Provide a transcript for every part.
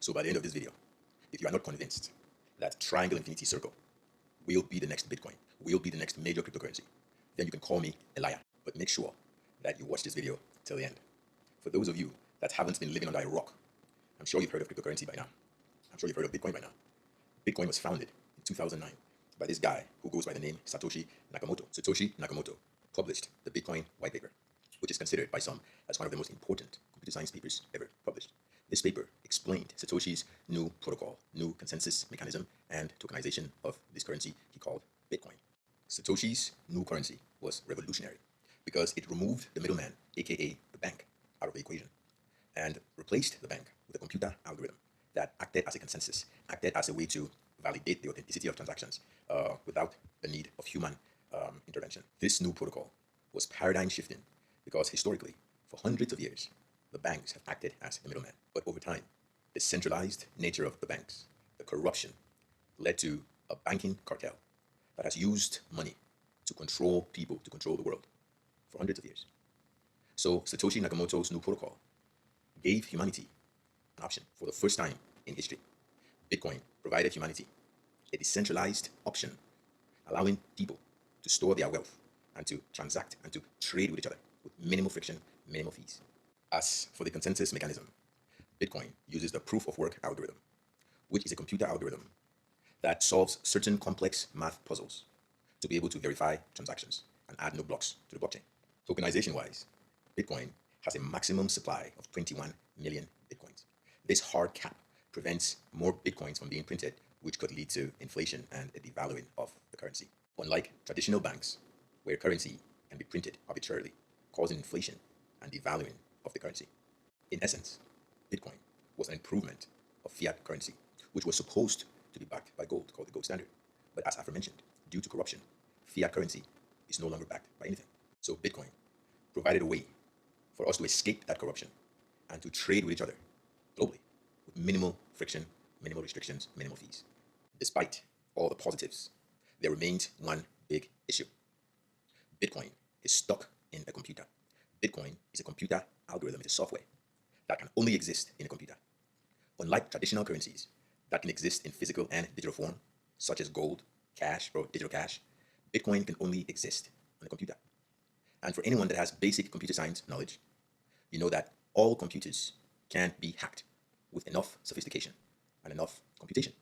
So by the end of this video, if you are not convinced that triangle infinity circle will be the next Bitcoin, will be the next major cryptocurrency, then you can call me a liar. But make sure that you watch this video till the end. For those of you that haven't been living under a rock, I'm sure you've heard of cryptocurrency by now. I'm sure you've heard of Bitcoin by now. Bitcoin was founded in 2009 by this guy who goes by the name Satoshi Nakamoto. Satoshi Nakamoto published the Bitcoin white paper, which is considered by some as one of the most important computer science papers ever published. This paper explained Satoshi's new protocol, new consensus mechanism, and tokenization of this currency he called Bitcoin. Satoshi's new currency was revolutionary because it removed the middleman, aka the bank, out of the equation and replaced the bank with a computer algorithm that acted as a consensus, acted as a way to validate the authenticity of transactions without the need of human intervention. This new protocol was paradigm shifting because historically, for hundreds of years, the banks have acted as the middleman. But over time, the centralized nature of the banks, the corruption, led to a banking cartel that has used money to control people, to control the world for hundreds of years. So Satoshi Nakamoto's new protocol gave humanity an option for the first time in history. Bitcoin provided humanity a decentralized option, allowing people to store their wealth and to transact and to trade with each other with minimal friction, minimal fees. As for the consensus mechanism, Bitcoin uses the proof of work algorithm, which is a computer algorithm that solves certain complex math puzzles to be able to verify transactions and add no blocks to the blockchain. Tokenization-wise, Bitcoin has a maximum supply of 21 million Bitcoins. This hard cap prevents more Bitcoins from being printed, which could lead to inflation and a devaluing of the currency. Unlike traditional banks, where currency can be printed arbitrarily, causing inflation and devaluing of the currency. In essence, Bitcoin was an improvement of fiat currency, which was supposed to be backed by gold, called the gold standard. But as aforementioned, due to corruption, fiat currency is no longer backed by anything. So Bitcoin provided a way for us to escape that corruption and to trade with each other globally with minimal friction, minimal restrictions, minimal fees. Despite all the positives, there remains one big issue. Bitcoin is stuck in a computer. Bitcoin is a computer algorithm, it's a software that can only exist in a computer. Unlike traditional currencies that can exist in physical and digital form, such as gold, cash, or digital cash, Bitcoin can only exist on a computer. And for anyone that has basic computer science knowledge, you know that all computers can be hacked with enough sophistication and enough computation.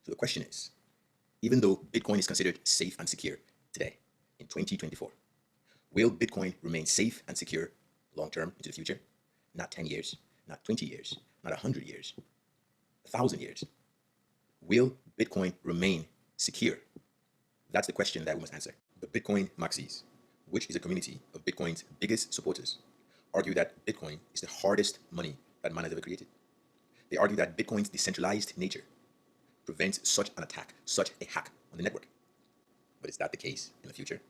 So the question is, even though Bitcoin is considered safe and secure today, in 2024, will Bitcoin remain safe and secure long-term into the future? Not 10 years, not 20 years, not 100 years, 1,000 years. Will Bitcoin remain secure? That's the question that we must answer. The Bitcoin Maxis, which is a community of Bitcoin's biggest supporters, argue that Bitcoin is the hardest money that man has ever created. They argue that Bitcoin's decentralized nature prevents such an attack, such a hack on the network. But is that the case in the future?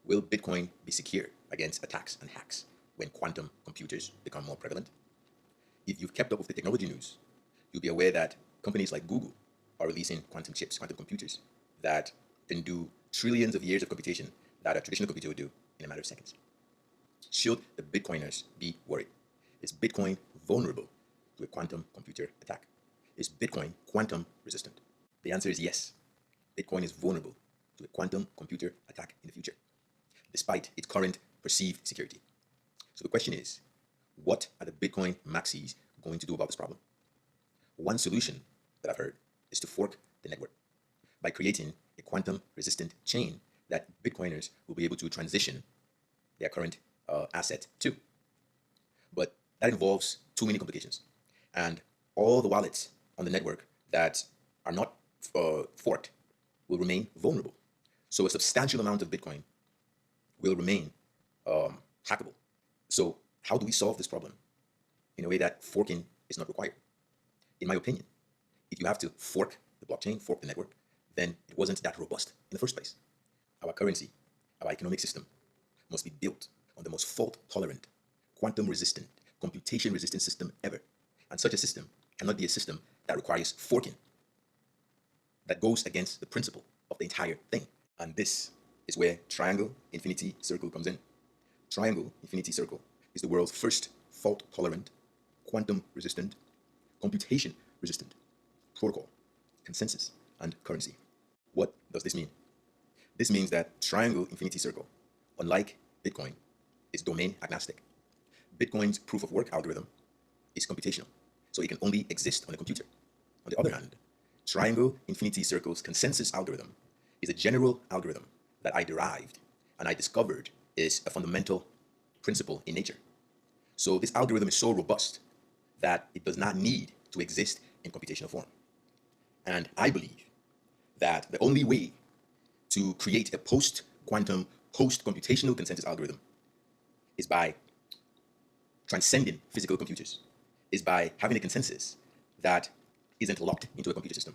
Will Bitcoin be secure against attacks and hacks when quantum computers become more prevalent? If you've kept up with the technology news, you'll be aware that companies like Google are releasing quantum chips, quantum computers that can do trillions of years of computation that a traditional computer would do in a matter of seconds. Should the Bitcoiners be worried? Is Bitcoin vulnerable to a quantum computer attack? Is Bitcoin quantum resistant? The answer is yes. Bitcoin is vulnerable to a quantum computer attack in the future, despite its current perceived security. So the question is, what are the Bitcoin maxis going to do about this problem? One solution that I've heard is to fork the network by creating a quantum resistant chain that Bitcoiners will be able to transition their current asset to. But that involves too many complications. And all the wallets on the network that are not forked will remain vulnerable. So a substantial amount of Bitcoin will remain hackable. So how do we solve this problem in a way that forking is not required? In my opinion, if you have to fork the blockchain, fork the network, then it wasn't that robust in the first place. Our currency, our economic system must be built on the most fault-tolerant, quantum-resistant, computation-resistant system ever. And such a system cannot be a system that requires forking, that goes against the principle of the entire thing. And this is where triangle infinity circle comes in. Triangle infinity circle is the world's first fault-tolerant, quantum-resistant, computation resistant, protocol, consensus, and currency. What does this mean? This means that triangle infinity circle, unlike Bitcoin, is domain agnostic. Bitcoin's proof of work algorithm is computational, so it can only exist on a computer. On the other hand, triangle infinity circle's consensus algorithm is a general algorithm that I derived and I discovered is a fundamental principle in nature. So this algorithm is so robust that it does not need to exist in computational form. And I believe that the only way to create a post-quantum, post-computational consensus algorithm is by transcending physical computers, is by having a consensus that isn't locked into a computer system.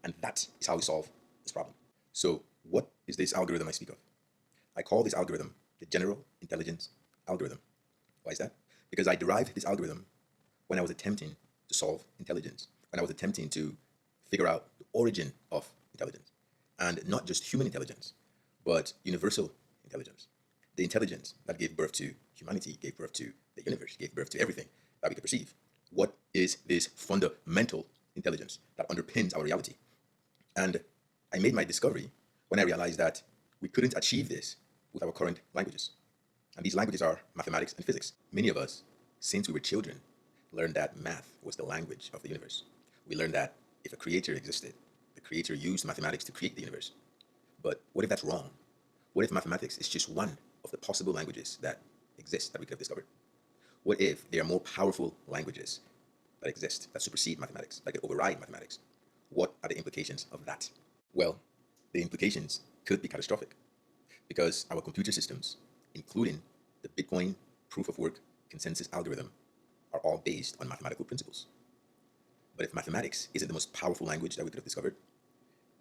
And that is how we solve this problem. So what is this algorithm I speak of? I call this algorithm the general intelligence algorithm. Why is that? Because I derived this algorithm when I was attempting to solve intelligence, when I was attempting to figure out the origin of intelligence. And not just human intelligence, but universal intelligence. The intelligence that gave birth to humanity, gave birth to the universe, gave birth to everything that we could perceive. What is this fundamental intelligence that underpins our reality? And I made my discovery when I realized that we couldn't achieve this with our current languages. And these languages are mathematics and physics. Many of us, since we were children, learned that math was the language of the universe. We learned that if a creator existed, the creator used mathematics to create the universe. But what if that's wrong? What if mathematics is just one of the possible languages that exist that we could have discovered? What if there are more powerful languages that exist that supersede mathematics, that could override mathematics? What are the implications of that? Well, the implications could be catastrophic because our computer systems, including the Bitcoin proof of work consensus algorithm, are all based on mathematical principles. But if mathematics isn't the most powerful language that we could have discovered,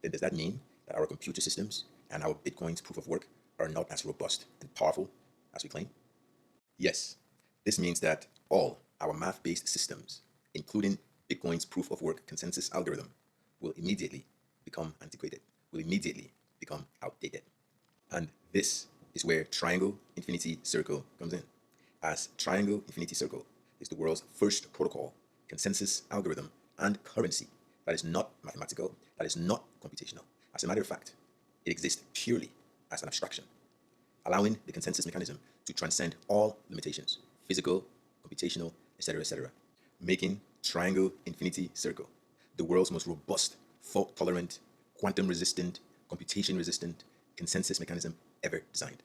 then does that mean that our computer systems and our Bitcoin's proof of work are not as robust and powerful as we claim? Yes, this means that all our math-based systems, including Bitcoin's proof of work consensus algorithm, will immediately become antiquated, will immediately become outdated. And this is where triangle infinity circle comes in, as triangle infinity circle is the world's first protocol, consensus algorithm, and currency that is not mathematical, that is not computational. As a matter of fact, it exists purely as an abstraction, allowing the consensus mechanism to transcend all limitations, physical, computational, etc., making triangle infinity circle the world's most robust, fault-tolerant, quantum-resistant, computation-resistant consensus mechanism ever designed.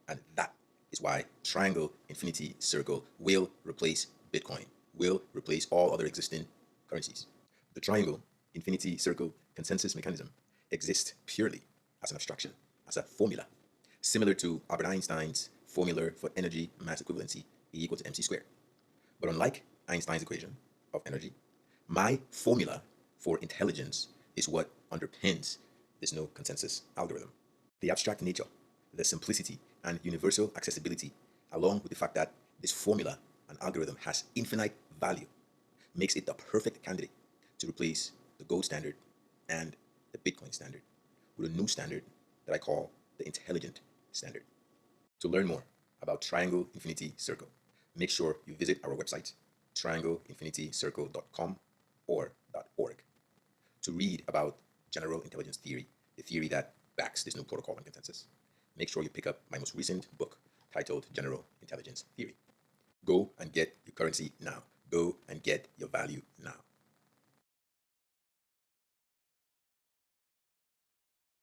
And that is why triangle infinity circle will replace Bitcoin, will replace all other existing currencies. The triangle infinity circle consensus mechanism exists purely as an abstraction, as a formula, similar to Albert Einstein's formula for energy mass equivalency, E equal to mc squared. But unlike Einstein's equation of energy, my formula for intelligence is what underpins this no consensus algorithm. The abstract nature, the simplicity and universal accessibility, along with the fact that this formula and algorithm has infinite value, makes it the perfect candidate to replace the gold standard and the Bitcoin standard with a new standard that I call the intelligent standard. To learn more about Triangle Infinity Circle, make sure you visit our website, triangleinfinitycircle.com or .org, to read about general intelligence theory, the theory that backs this new protocol and consensus. Make sure you pick up my most recent book titled General Intelligence Theory. Go and get your currency now. Go and get your value now.